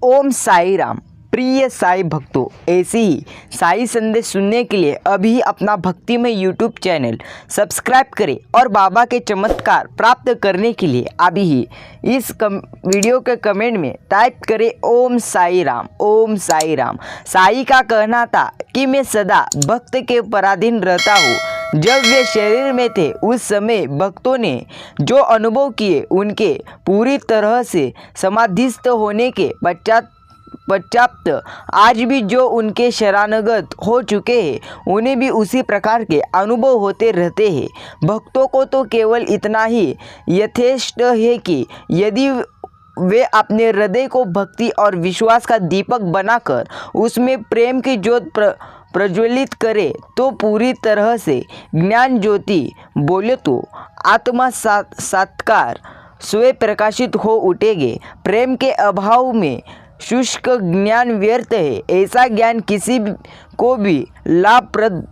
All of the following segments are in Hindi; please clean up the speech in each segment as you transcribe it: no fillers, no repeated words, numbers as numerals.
ओम साई राम। प्रिय साई भक्तों, ऐसे ही साई संदेश सुनने के लिए अभी अपना भक्तिमय यूट्यूब चैनल सब्सक्राइब करें और बाबा के चमत्कार प्राप्त करने के लिए अभी ही इस वीडियो के कमेंट में टाइप करें ओम साई राम। ओम साई राम। साई का कहना था कि मैं सदा भक्त के पराधीन रहता हूँ। जब वे शरीर में थे उस समय भक्तों ने जो अनुभव किए उनके पूरी तरह से समाधिस्थ होने के पश्चात आज भी जो उनके शरणागत हो चुके हैं उन्हें भी उसी प्रकार के अनुभव होते रहते हैं। भक्तों को तो केवल इतना ही यथेष्ट है कि यदि वे अपने हृदय को भक्ति और विश्वास का दीपक बनाकर उसमें प्रेम की ज्योत प्रज्वलित करे तो पूरी तरह से ज्ञान ज्योति बोले तो आत्मा साक्षात्कार स्वयं प्रकाशित हो उठेंगे। प्रेम के अभाव में शुष्क ज्ञान व्यर्थ है। ऐसा ज्ञान किसी को भी लाभप्रद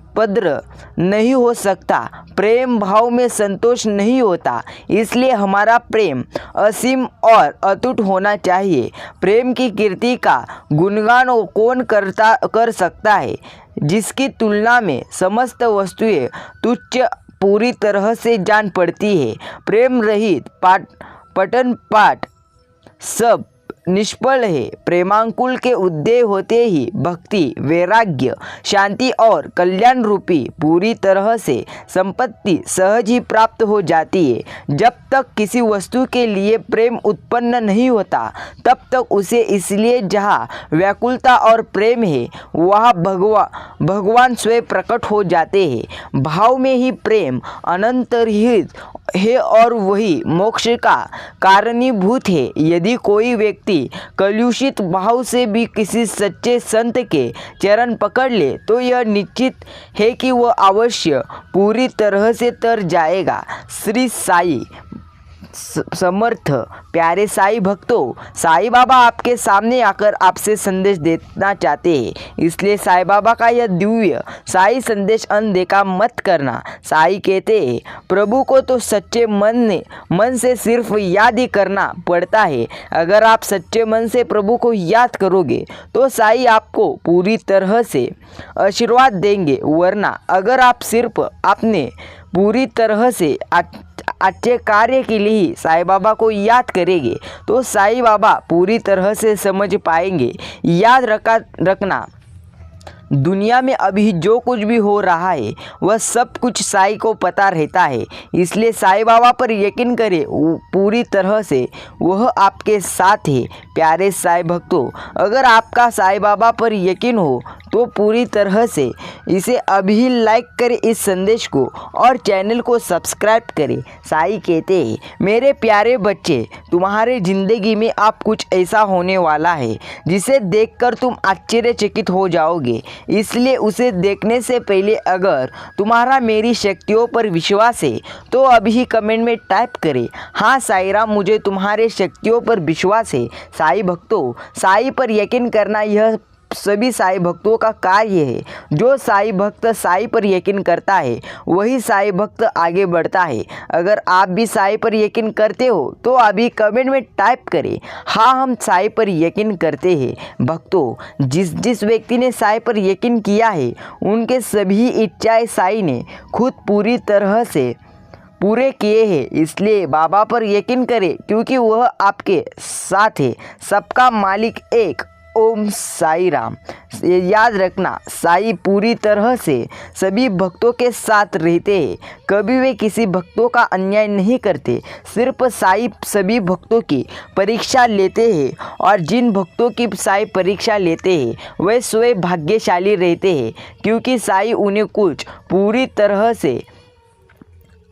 नहीं हो सकता। प्रेम भाव में संतोष नहीं होता, इसलिए हमारा प्रेम असीम और अटूट होना चाहिए। प्रेम की कीर्ति का गुणगान कौन कर सकता है, जिसकी तुलना में समस्त वस्तुएं तुच्छ पूरी तरह से जान पड़ती है। प्रेम रहित पठन पाठ सब निष्फल है। प्रेमांकुल के उदय होते ही भक्ति, वैराग्य, शांति और कल्याण रूपी पूरी तरह से संपत्ति सहज ही प्राप्त हो जाती है। जब तक किसी वस्तु के लिए प्रेम उत्पन्न नहीं होता तब तक उसे इसलिए जहाँ व्याकुलता और प्रेम है वहाँ भगवान स्वयं प्रकट हो जाते हैं। भाव में ही प्रेम अनंतरहित है और वही मोक्ष का कारणीभूत है। यदि कोई व्यक्ति कलुषित भाव से भी किसी सच्चे संत के चरण पकड़ ले तो यह निश्चित है कि वह अवश्य पूरी तरह से तर जाएगा। श्री साई समर्थ। प्यारे साई भक्तों, साई बाबा आपके सामने आकर आपसे संदेश देना चाहते हैं, इसलिए साई बाबा का यह दिव्य साई संदेश अनदेखा मत करना। साई कहते हैं, प्रभु को तो सच्चे मन से सिर्फ याद ही करना पड़ता है। अगर आप सच्चे मन से प्रभु को याद करोगे तो साई आपको पूरी तरह से आशीर्वाद देंगे। वरना अगर आप सिर्फ अपने पूरी तरह से अच्छे कार्य के लिए ही साईं बाबा को याद करेंगे तो साईं बाबा पूरी तरह से समझ पाएंगे। याद रखना, दुनिया में अभी जो कुछ भी हो रहा है वह सब कुछ साईं को पता रहता है। इसलिए साईं बाबा पर यकीन करें, पूरी तरह से वह आपके साथ है। प्यारे साईं भक्तों, अगर आपका साईं बाबा पर यकीन हो तो पूरी तरह से इसे अभी लाइक करें इस संदेश को और चैनल को सब्सक्राइब करें। साईं कहते हैं, मेरे प्यारे बच्चे, तुम्हारे ज़िंदगी में अब कुछ ऐसा होने वाला है जिसे देखकर तुम आश्चर्यचकित हो जाओगे। इसलिए उसे देखने से पहले अगर तुम्हारा मेरी शक्तियों पर विश्वास है तो अभी कमेंट में टाइप करें, हाँ साईं राम, मुझे तुम्हारे शक्तियों पर विश्वास है। साईं भक्तों, साईं पर यकीन करना यह सभी साईं भक्तों का कार्य है। जो साईं भक्त साईं पर यकीन करता है वही साईं भक्त आगे बढ़ता है। अगर आप भी साईं पर यकीन करते हो तो अभी कमेंट में टाइप करें, हाँ हम साईं पर यकीन करते हैं। भक्तों, जिस व्यक्ति ने साईं पर यकीन किया है उनके सभी इच्छाएं साईं ने खुद पूरी तरह से पूरे किए हैं। इसलिए बाबा पर यकीन करें क्योंकि वह आपके साथ है। सबका मालिक एक। ओम साई राम। याद रखना, साईं पूरी तरह से सभी भक्तों के साथ रहते हैं। कभी वे किसी भक्तों का अन्याय नहीं करते। सिर्फ साईं सभी भक्तों की परीक्षा लेते हैं और जिन भक्तों की साईं परीक्षा लेते हैं वे स्वयं भाग्यशाली रहते हैं, क्योंकि साईं उन्हें कुछ पूरी तरह से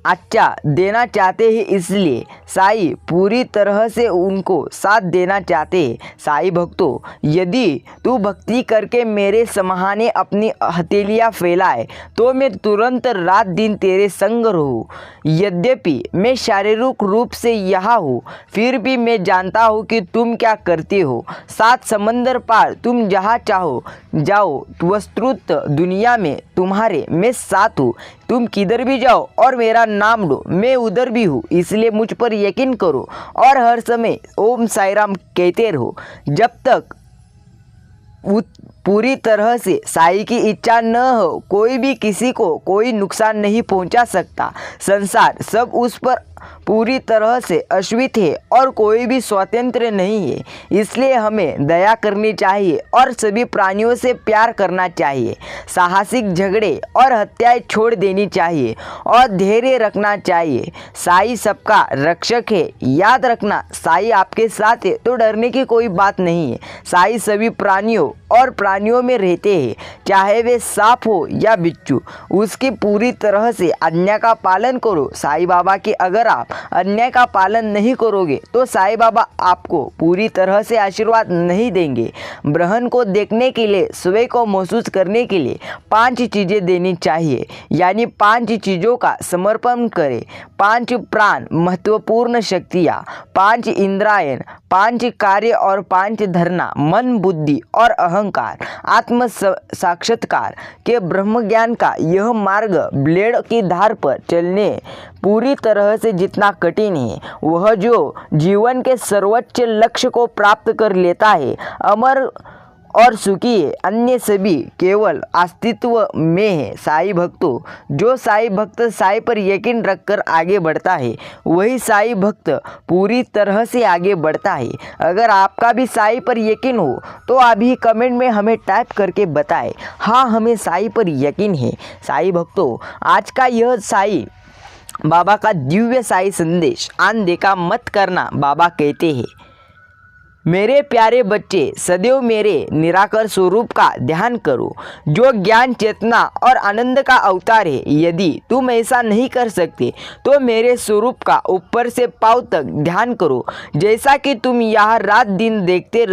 अच्छा देना चाहते हैं। इसलिए साईं पूरी तरह से उनको साथ देना चाहते हैं। साईं भक्तों, यदि तू भक्ति करके मेरे समाने अपनी हथेलियाँ फैलाए तो मैं तुरंत रात दिन तेरे संग रहूँ। यद्यपि मैं शारीरिक रूप से यहाँ हूँ, फिर भी मैं जानता हूँ कि तुम क्या करते हो। सात समंदर पार तुम जहाँ चाहो जाओ, वस्तुत दुनिया में तुम्हारे मैं साथ हूँ। तुम किधर भी जाओ और मेरा नाम लो, मैं उधर भी हूँ, इसलिए मुझ पर यकीन करो और हर समय ओम साई राम कहते रहो। जब तक पूरी तरह से साई की इच्छा न हो, कोई भी किसी को कोई नुकसान नहीं पहुंचा सकता। संसार सब उस पर पूरी तरह से आश्रित है और कोई भी स्वतंत्र नहीं है। इसलिए हमें दया करनी चाहिए और सभी प्राणियों से प्यार करना चाहिए। साहसिक झगड़े और हत्याएं छोड़ देनी चाहिए और धैर्य रखना चाहिए। साई सबका रक्षक है। याद रखना, साई आपके साथ है तो डरने की कोई बात नहीं है। साई सभी प्राणियों और प्राणियों में रहते हैं, चाहे वे सांप हो या बिच्छू। उसकी पूरी तरह से आज्ञा का पालन करो। साई बाबा की अगर आप अन्याय का पालन नहीं करोगे तो साईं बाबा आपको पूरी तरह से आशीर्वाद नहीं देंगे। ग्रहण को देखने के लिए, स्वयं को महसूस करने के लिए 5 चीज़ें देनी चाहिए, यानी 5 चीज़ों का समर्पण करें। 5 प्राण महत्वपूर्ण शक्तियाँ, 5 इंद्रियाँ, 5 कार्य और 5 धरना, मन, बुद्धि और अहंकार। आत्म साक्षात्कार के ब्रह्म ज्ञान का यह मार्ग ब्लेड की धार पर चलने पूरी तरह से जितना कठिन है, वह जो जीवन के सर्वोच्च लक्ष्य को प्राप्त कर लेता है अमर और सुखी है। अन्य सभी केवल अस्तित्व में है। साई भक्तों, जो साई भक्त साई पर यकीन रखकर आगे बढ़ता है वही साई भक्त पूरी तरह से आगे बढ़ता है। अगर आपका भी साई पर यकीन हो तो अभी कमेंट में हमें टाइप करके बताएं, हाँ हमें साई पर यकीन है। साई भक्तों, आज का यह साई बाबा का दिव्य साई संदेश अनदेखा मत करना। बाबा कहते हैं, मेरे प्यारे बच्चे, सदैव मेरे निराकार स्वरूप का ध्यान करो, जो ज्ञान, चेतना और आनंद का अवतार है। यदि तुम ऐसा नहीं कर सकते तो मेरे स्वरूप का ऊपर से पांव तक ध्यान करो। जैसा कि तुम यहाँ रात दिन देखते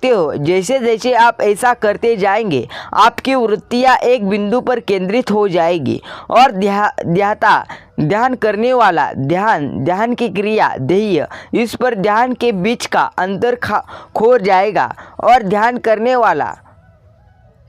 हो, जैसे जैसे आप ऐसा करते जाएंगे आपकी वृत्तियाँ एक बिंदु पर केंद्रित हो जाएगी और ध्यान करने वाला ध्यान की क्रिया ध्येय, इस पर ध्यान के बीच का अंतर खो जाएगा और ध्यान करने वाला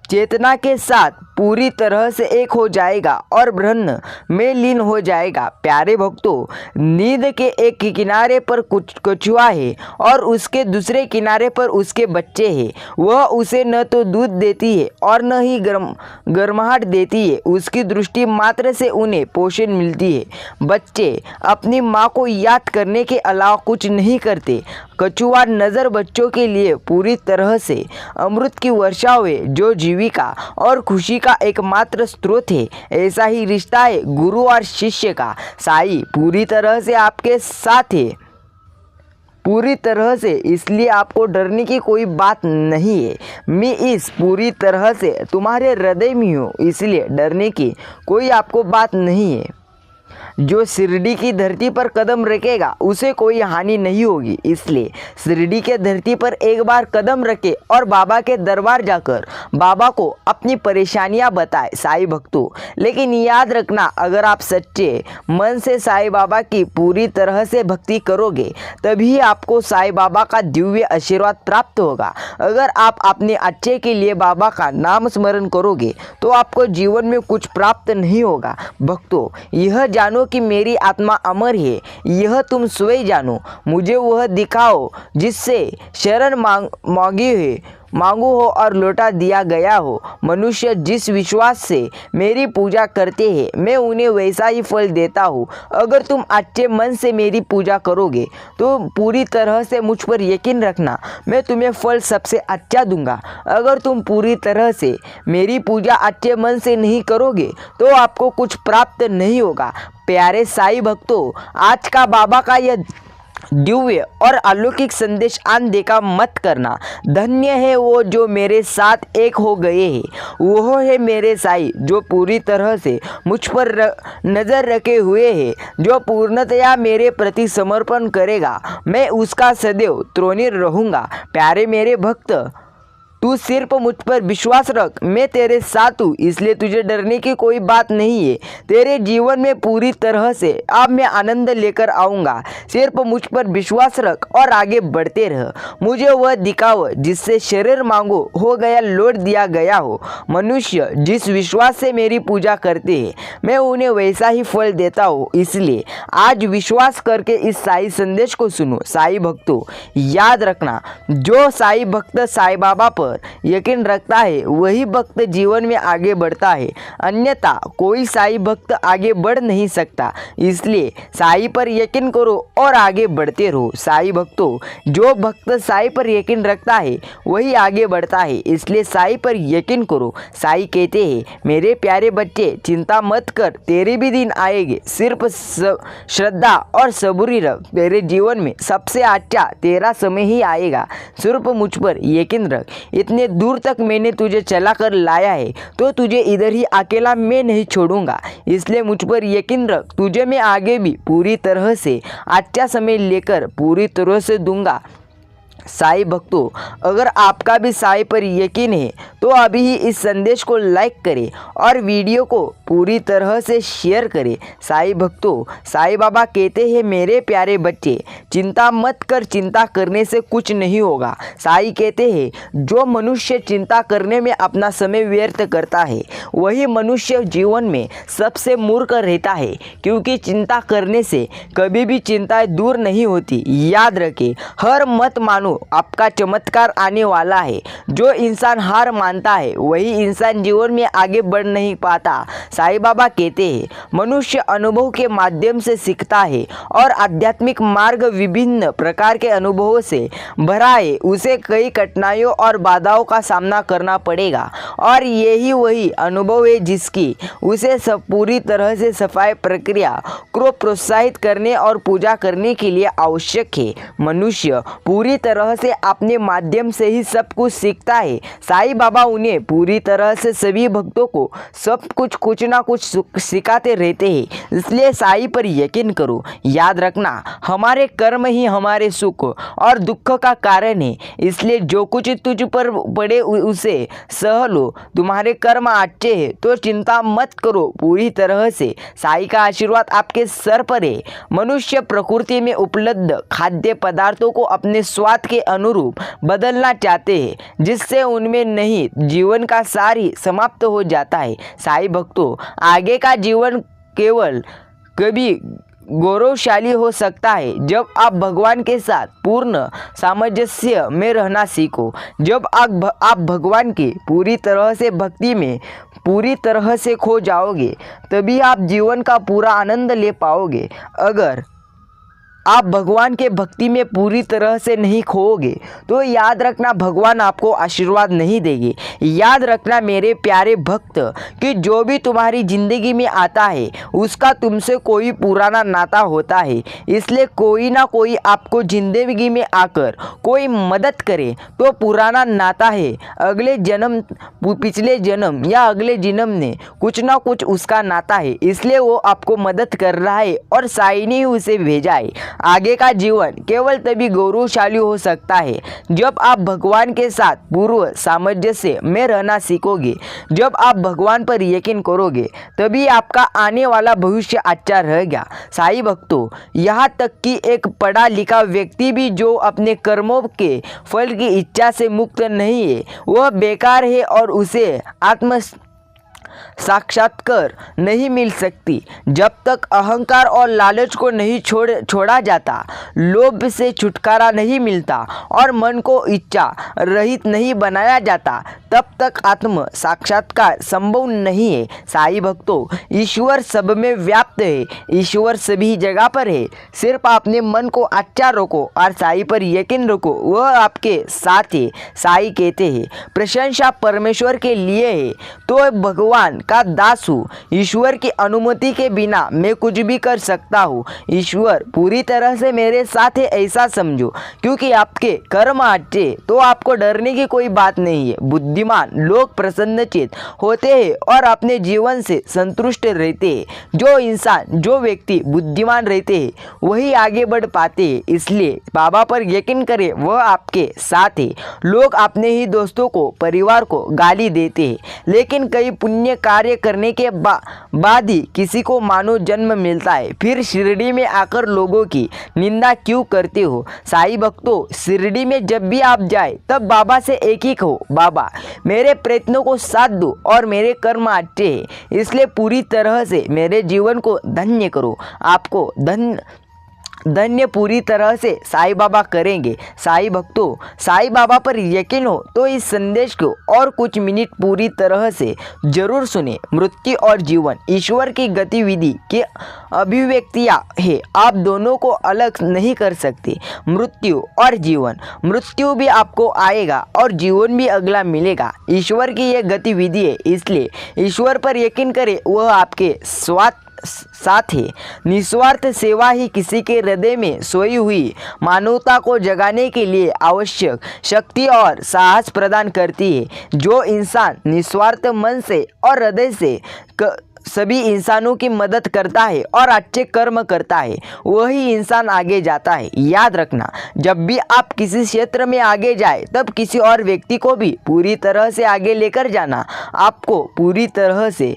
चेतना के साथ पूरी तरह से एक हो जाएगा और ब्रह्म में लीन हो जाएगा। प्यारे भक्तों, नींद के एक किनारे पर कुछ कछुआ है और उसके दूसरे किनारे पर उसके बच्चे हैं। वह उसे न तो दूध देती है और न ही गर्माहट देती है। उसकी दृष्टि मात्र से उन्हें पोषण मिलती है। बच्चे अपनी माँ को याद करने के अलावा कुछ नहीं करते। कछुआ नज़र बच्चों के लिए पूरी तरह से अमृत की वर्षा हुए, जो जीविका और खुशी का एकमात्र स्रोत है। ऐसा ही रिश्ता है गुरु और शिष्य का। साई पूरी तरह से आपके साथ है, पूरी तरह से, इसलिए आपको डरने की कोई बात नहीं है। मैं इस पूरी तरह से तुम्हारे हृदय में हूँ, इसलिए डरने की कोई आपको बात नहीं है। जो शिरडी की धरती पर कदम रखेगा उसे कोई हानि नहीं होगी। इसलिए शिरडी के धरती पर एक बार कदम रखे और बाबा के दरबार जाकर बाबा को अपनी परेशानियां बताए। साई भक्तों, लेकिन याद रखना, अगर आप सच्चे मन से साई बाबा की पूरी तरह से भक्ति करोगे तभी आपको साई बाबा का दिव्य आशीर्वाद प्राप्त होगा। अगर आप अपने अच्छे के लिए बाबा का नाम स्मरण करोगे तो आपको जीवन में कुछ प्राप्त नहीं होगा। भक्तों, यह जानो कि मेरी आत्मा अमर है, यह तुम स्वयं जानो। मुझे वह दिखाओ जिससे शरण मांगू हो और लौटा दिया गया हो। मनुष्य जिस विश्वास से मेरी पूजा करते हैं मैं उन्हें वैसा ही फल देता हूँ। अगर तुम अच्छे मन से मेरी पूजा करोगे तो पूरी तरह से मुझ पर यकीन रखना, मैं तुम्हें फल सबसे अच्छा दूंगा। अगर तुम पूरी तरह से मेरी पूजा अच्छे मन से नहीं करोगे तो आपको कुछ प्राप्त नहीं होगा। प्यारे साई भक्तों, आज का बाबा का यह दिव्य और अलौकिक संदेश अनदेखा मत करना। धन्य है वो जो मेरे साथ एक हो गए हैं। वह है मेरे साई जो पूरी तरह से मुझ पर नज़र रखे हुए है, जो पूर्णतया मेरे प्रति समर्पण करेगा। मैं उसका सदैव ऋणी रहूँगा। प्यारे मेरे भक्त, तू सिर्फ मुझ पर विश्वास रख, मैं तेरे साथ हूँ, इसलिए तुझे डरने की कोई बात नहीं है। तेरे जीवन में पूरी तरह से अब मैं आनंद लेकर आऊँगा। सिर्फ मुझ पर विश्वास रख और आगे बढ़ते रह। मुझे वह दिखाओ जिससे शरीर मांगो हो गया लौट दिया गया हो। मनुष्य जिस विश्वास से मेरी पूजा करते हैं, मैं उन्हें वैसा ही फल देता हूँ। इसलिए आज विश्वास करके इस साई संदेश को सुनो। साई भक्तों, याद रखना, जो साई भक्त साई बाबा पर यकीन रखता है वही भक्त जीवन में आगे बढ़ता है, अन्यथा कोई साई भक्त आगे बढ़ नहीं सकता। इसलिए साई पर यकीन करो और आगे बढ़ते रहो। साई भक्तों, जो भक्त साई पर यकीन रखता है वही आगे बढ़ता है, इसलिए साई पर यकीन करो। साई कहते हैं, मेरे प्यारे बच्चे, चिंता मत कर, तेरे भी दिन आएंगे। सिर्फ श्रद्धा और सबूरी रख, तेरे जीवन में सबसे अच्छा तेरा समय ही आएगा। सिर्फ मुझ पर यकीन रख। इतने दूर तक मैंने तुझे चला कर लाया है तो तुझे इधर ही अकेला मैं नहीं छोड़ूंगा, इसलिए मुझ पर यकीन रख। तुझे मैं आगे भी पूरी तरह से अच्छा समय लेकर पूरी तरह से दूंगा। साई भक्तों, अगर आपका भी साई पर यकीन है तो अभी ही इस संदेश को लाइक करें और वीडियो को पूरी तरह से शेयर करें। साई भक्तों, साई बाबा कहते हैं, मेरे प्यारे बच्चे, चिंता मत कर, चिंता करने से कुछ नहीं होगा। साई कहते हैं, जो मनुष्य चिंता करने में अपना समय व्यर्थ करता है वही मनुष्य जीवन में सबसे मूर्ख रहता है, क्योंकि चिंता करने से कभी भी चिंताएं दूर नहीं होती। याद रखें, हार मत मानो, आपका चमत्कार आने वाला है। जो इंसान हार मानता है वही इंसान जीवन में आगे बढ़ नहीं पाता। साईं बाबा कहते हैं, मनुष्य अनुभव के माध्यम से सीखता है और आध्यात्मिक मार्ग विभिन्न प्रकार के अनुभवों से भरा है। उसे कई कठिनाइयों और बाधाओं का सामना करना पड़ेगा और यही वही अनुभव है जिसकी उसे पूरी तरह से सफाई प्रक्रिया को प्रोत्साहित करने और पूजा करने के लिए आवश्यक है। मनुष्य पूरी तरह से अपने माध्यम से ही सब कुछ सीखता है। साईं बाबा उन्हें पूरी तरह से सभी भक्तों को सब कुछ ना कुछ सिखाते रहते हैं, इसलिए साईं पर यकीन करो। याद रखना, हमारे कर्म ही हमारे सुख और दुख का कारण है, इसलिए जो कुछ तुझ पर पड़े उसे सह लो। तुम्हारे कर्म अच्छे हैं तो चिंता मत करो, पूरी तरह से साईं का आशीर्वाद आपके सर पर है। मनुष्य प्रकृति में उपलब्ध खाद्य पदार्थों को अपने स्वाद के अनुरूप बदलना चाहते हैं, जिससे उनमें नहीं जीवन का सार ही समाप्त हो जाता है। साईं भक्तों, आगे का जीवन केवल कभी गौरवशाली हो सकता है जब आप भगवान के साथ पूर्ण सामंजस्य में रहना सीखो। जब आप भगवान की पूरी तरह से भक्ति में पूरी तरह से खो जाओगे, तभी आप जीवन का पूरा आनंद ले पाओगे। अगर आप भगवान के भक्ति में पूरी तरह से नहीं खोओगे तो याद रखना, भगवान आपको आशीर्वाद नहीं देंगे। याद रखना मेरे प्यारे भक्त, कि जो भी तुम्हारी ज़िंदगी में आता है उसका तुमसे कोई पुराना नाता होता है, इसलिए कोई ना कोई आपको ज़िंदगी में आकर कोई मदद करे तो पुराना नाता है। अगले जन्म, पिछले जन्म या अगले जन्म ने कुछ ना कुछ उसका नाता है, इसलिए वो आपको मदद कर रहा है और साईं ने उसे भेजा है। आगे का जीवन केवल तभी गौरवशाली हो सकता है जब आप भगवान के साथ पूर्व सामंजस्य में रहना सीखोगे। जब आप भगवान पर यकीन करोगे तभी आपका आने वाला भविष्य अच्छा रहेगा। साईं भक्तों, यहाँ तक कि एक पढ़ा लिखा व्यक्ति भी जो अपने कर्मों के फल की इच्छा से मुक्त नहीं है, वह बेकार है और उसे आत्म साक्षात्कार नहीं मिल सकती। जब तक अहंकार और लालच को नहीं छोड़ा जाता, लोभ से छुटकारा नहीं मिलता और मन को इच्छा रहित नहीं बनाया जाता, तब तक आत्म साक्षात्कार संभव नहीं है। साईं भक्तों, ईश्वर सब में व्याप्त है, ईश्वर सभी जगह पर है। सिर्फ अपने मन को अच्छा रखो और साईं पर यकीन रखो, वह आपके साथ है। साईं कहते हैं, प्रशंसा परमेश्वर के लिए है तो भगवान बुद्धिमान का दास हूँ। ईश्वर की अनुमति के बिना मैं कुछ भी कर सकता हूँ। ईश्वर पूरी तरह से मेरे साथ है ऐसा समझो, क्योंकि आपके कर्म अच्छे तो आपको डरने की कोई बात नहीं है। बुद्धिमान लोग प्रसन्नचित्त होते हैं और अपने जीवन से संतुष्ट रहते हैं। जो व्यक्ति बुद्धिमान रहते हैं वही आगे बढ़ पाते हैं। इसलिए बाबा पर यकीन करें, वह आपके साथ है। लोग अपने ही दोस्तों को, परिवार को गाली देते हैं, लेकिन कई पुण्य कार्य करने के बाद ही किसी को मानव जन्म मिलता है। फिर शिरडी में आकर लोगों की निंदा क्यों करते हो? साईं भक्तों, शिरडी में जब भी आप जाए तब बाबा से एक ही कहो, बाबा मेरे प्रयत्नों को साथ दो और मेरे कर्म अच्छे हैं, इसलिए पूरी तरह से मेरे जीवन को धन्य करो। आपको धन्य पूरी तरह से साईं बाबा करेंगे। साईं भक्तों, साईं बाबा पर यकीन हो तो इस संदेश को और कुछ मिनट पूरी तरह से जरूर सुने। मृत्यु और जीवन ईश्वर की गतिविधि की अभिव्यक्तियां है। आप दोनों को अलग नहीं कर सकते। मृत्यु और जीवन, मृत्यु भी आपको आएगा और जीवन भी अगला मिलेगा। ईश्वर की यह गतिविधि है, इसलिए ईश्वर पर यकीन करें, वह आपके साथ है। निस्वार्थ सेवा ही किसी के हृदय में सोई हुई मानवता को जगाने के लिए आवश्यक शक्ति और साहस प्रदान करती है। जो इंसान निस्वार्थ मन से और हृदय से सभी इंसानों की मदद करता है और अच्छे कर्म करता है, वही इंसान आगे जाता है। याद रखना, जब भी आप किसी क्षेत्र में आगे जाए तब किसी और व्यक्ति को भी पूरी तरह से आगे लेकर जाना। आपको पूरी तरह से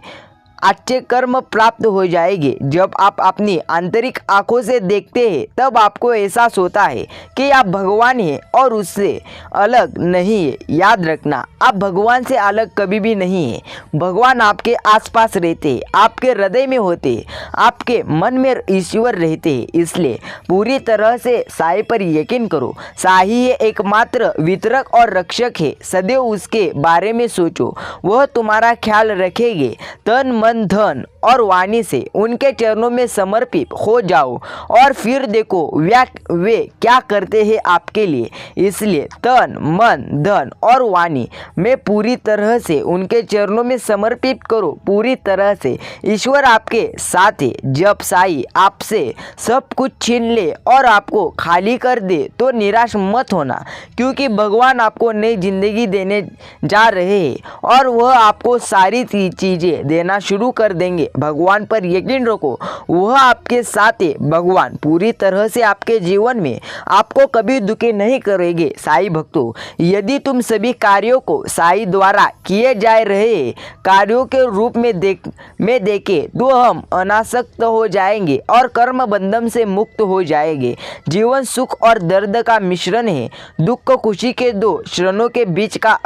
अच्छे कर्म प्राप्त हो जाएंगे। जब आप अपनी आंतरिक आंखों से देखते हैं तब आपको एहसास होता है कि आप भगवान हैं और उससे अलग नहीं है। याद रखना, आप भगवान से अलग कभी भी नहीं है। भगवान आपके आसपास रहते हैं, आपके हृदय में होते हैं, आपके मन में ईश्वर रहते हैं। इसलिए पूरी तरह से साईं पर यकीन करो। साईं ही एकमात्र वितरक और रक्षक है। सदैव उसके बारे में सोचो, वह तुम्हारा ख्याल रखेंगे। तन मन धन और वाणी से उनके चरणों में समर्पित हो जाओ और फिर देखो वे क्या करते हैं आपके लिए। इसलिए तन मन धन और वाणी में पूरी तरह से उनके चरणों में समर्पित करो। पूरी तरह से ईश्वर आपके साथ है। जब साईं आपसे सब कुछ छीन ले और आपको खाली कर दे तो निराश मत होना, क्योंकि भगवान आपको नई जिंदगी देने जा रहे हैं और वह आपको सारी चीजें देना शुरू कर देंगे। भगवान पर यकीन रखो, वह आपके साथ है। भगवान पूरी तरह से आपके जीवन में आपको कभी दुखी नहीं करेंगे। साईं भक्तों, यदि तुम सभी कार्यों को साईं द्वारा किए जा रहे कार्यों के रूप में देखें तो हम अनासक्त हो जाएंगे और कर्म बंधन से मुक्त हो जाएंगे। जीवन सुख और दर्द का मिश्रण है। दुख खुशी के दो क्षणों के बीच का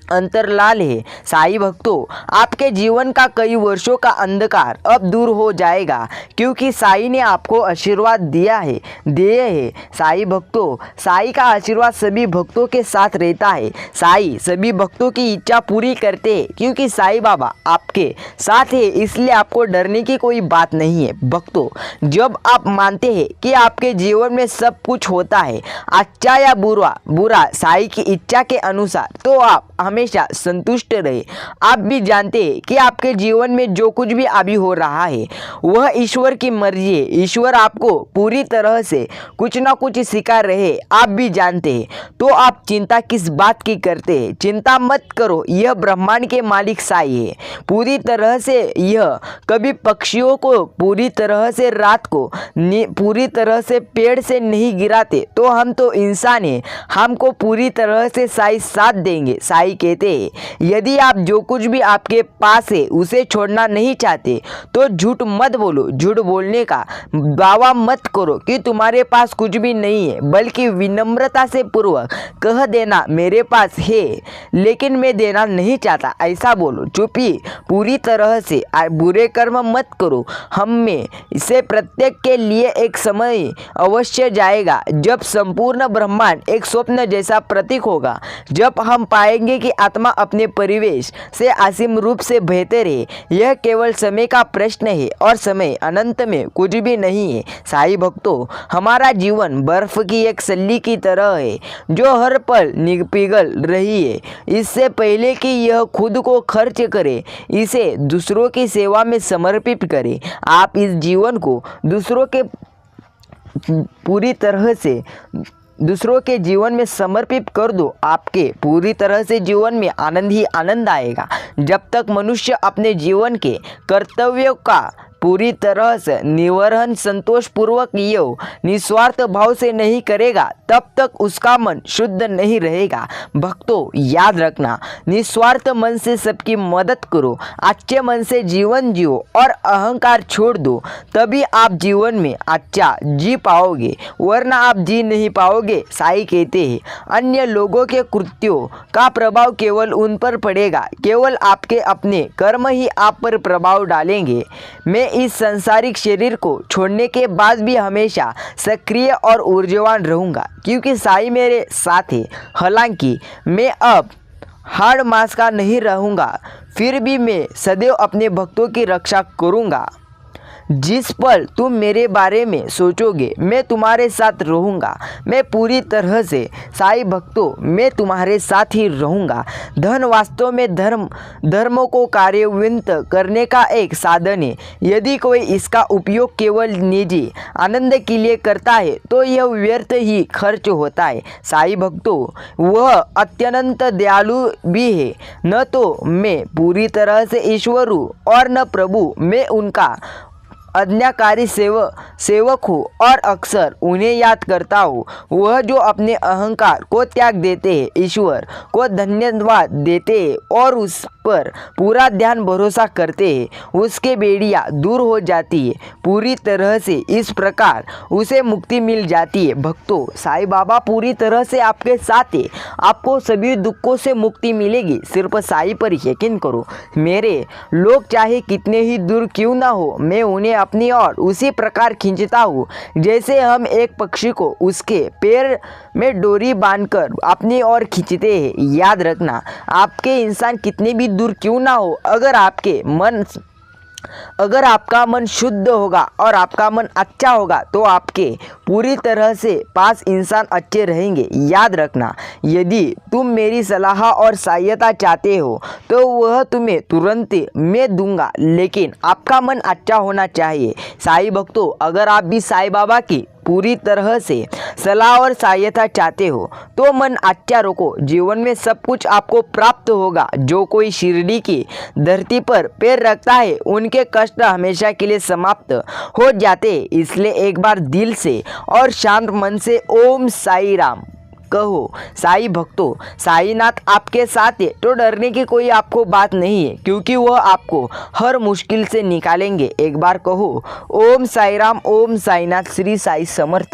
अंतरलाल है। साईं भक्तों, आपके जीवन का कई वर्षों का अंधकार अब दूर हो जाएगा, क्योंकि साईं ने आपको आशीर्वाद दिए है। साईं भक्तों, साईं का आशीर्वाद सभी भक्तों के साथ रहता है। साईं सभी भक्तों की इच्छा पूरी करते हैं, क्योंकि साईं बाबा आपके साथ है, इसलिए आपको डरने की कोई बात नहीं है। भक्तों, जब आप मानते हैं कि आपके जीवन में सब कुछ होता है, अच्छा या बुरा साईं की इच्छा के अनुसार, तो आप हमेशा संतुष्ट रहे। आप भी जानते हैं कि आपके जीवन में जो कुछ भी अभी हो रहा है वह ईश्वर की मर्जी है। ईश्वर आपको पूरी तरह से कुछ ना कुछ सिखा रहे, आप भी जानते हैं, तो आप चिंता किस बात की करते हैं? चिंता मत करो, यह ब्रह्मांड के मालिक साईं है। पूरी तरह से यह कभी पक्षियों को पूरी तरह से रात को पूरी तरह से पेड़ से नहीं गिराते, तो हम तो इंसान हैं, हमको पूरी तरह से साईं साथ देंगे। साईं कहते हैं, यदि आप जो कुछ भी आपके पास है उसे छोड़ना नहीं चाहते तो झूठ मत बोलो। झूठ बोलने का दावा मत करो कि तुम्हारे पास कुछ भी नहीं है, बल्कि विनम्रता से पूर्वक कह देना, मेरे पास है लेकिन मैं देना नहीं चाहता, ऐसा बोलो। चुप्पी पूरी तरह से बुरे कर्म मत करो। हम में से प्रत्येक के लिए एक समय अवश्य जाएगा जब संपूर्ण ब्रह्मांड एक स्वप्न जैसा प्रतीक होगा, जब हम पाएंगे कि आपकी आत्मा अपने परिवेश से असीम रूप से बेहतर है। यह केवल समय का प्रश्न है और समय अनंत में कुछ भी नहीं है। साईं भक्तों, हमारा जीवन बर्फ की एक सल्ली की तरह है जो हर पल पिघल रही है। इससे पहले कि यह खुद को खर्च करे, इसे दूसरों की सेवा में समर्पित करे। आप इस जीवन को दूसरों के जीवन में समर्पित कर दो, आपके पूरी तरह से जीवन में आनंद ही आनंद आएगा। जब तक मनुष्य अपने जीवन के कर्तव्यों का पूरी तरह से निर्वहन संतोषपूर्वक एवं निस्वार्थ भाव से नहीं करेगा, तब तक उसका मन शुद्ध नहीं रहेगा। भक्तों, याद रखना, निस्वार्थ मन से सबकी मदद करो, अच्छे मन से जीवन जियो और अहंकार छोड़ दो। तभी आप जीवन में अच्छा जी पाओगे, वरना आप जी नहीं पाओगे। साईं कहते हैं, अन्य लोगों के कृत्यों का प्रभाव केवल उन पर पड़ेगा, केवल आपके अपने कर्म ही आप पर प्रभाव डालेंगे। मैं इस सांसारिक शरीर को छोड़ने के बाद भी हमेशा सक्रिय और ऊर्जावान रहूँगा, क्योंकि साईं मेरे साथ है। हालांकि मैं अब हाड़ मास का नहीं रहूँगा, फिर भी मैं सदैव अपने भक्तों की रक्षा करूँगा। जिस पल तुम मेरे बारे में सोचोगे, मैं तुम्हारे साथ रहूँगा। मैं पूरी तरह से साईं भक्तों, मैं तुम्हारे साथ ही रहूँगा। धन वास्तव में धर्म को कार्यान्वित करने का एक साधन है। यदि कोई इसका उपयोग केवल निजी आनंद के लिए करता है तो यह व्यर्थ ही खर्च होता है। साईं भक्तों, वह अत्यंत दयालु भी है। न तो मैं पूरी तरह से ईश्वर हूँ और न प्रभु, मैं उनका आज्ञाकारी सेवक हूँ और अक्सर उन्हें याद करता हूँ। वह जो अपने अहंकार को त्याग देते हैं, ईश्वर को धन्यवाद देते हैं और उस पर पूरा ध्यान भरोसा करते हैं, उसके बेड़ियाँ दूर हो जाती है पूरी तरह से। इस प्रकार उसे मुक्ति मिल जाती है। भक्तों, साईं बाबा पूरी तरह से आपके साथ है। आपको सभी दुखों से मुक्ति मिलेगी। सिर्फ साईं पर यकीन करो। मेरे लोग चाहे कितने ही दूर क्यों ना हो, मैं उन्हें अपनी ओर उसी प्रकार खींचता हूँ जैसे हम एक पक्षी को उसके पैर में डोरी बांधकर अपनी ओर खींचते हैं। याद रखना, आपके इंसान कितने भी दूर क्यों ना हो, अगर आपका मन शुद्ध होगा और आपका मन अच्छा होगा तो आपके पूरी तरह से पास इंसान अच्छे रहेंगे। याद रखना, यदि तुम मेरी सलाह और सहायता चाहते हो तो वह तुम्हें तुरंत मैं दूंगा, लेकिन आपका मन अच्छा होना चाहिए। साईं भक्तों, अगर आप भी साईं बाबा की पूरी तरह से सलाह और सहायता चाहते हो तो मन अच्छा रखो, जीवन में सब कुछ आपको प्राप्त होगा। जो कोई शिरडी की धरती पर पैर रखता है, उनके कष्ट हमेशा के लिए समाप्त हो जाते हैं। इसलिए एक बार दिल से और शांत मन से ओम साई राम कहो। साईं भक्तों, साईनाथ आपके साथ है तो डरने की कोई आपको बात नहीं है, क्योंकि वह आपको हर मुश्किल से निकालेंगे। एक बार कहो, ओम साई राम, ओम साईनाथ, श्री साई समर्थ।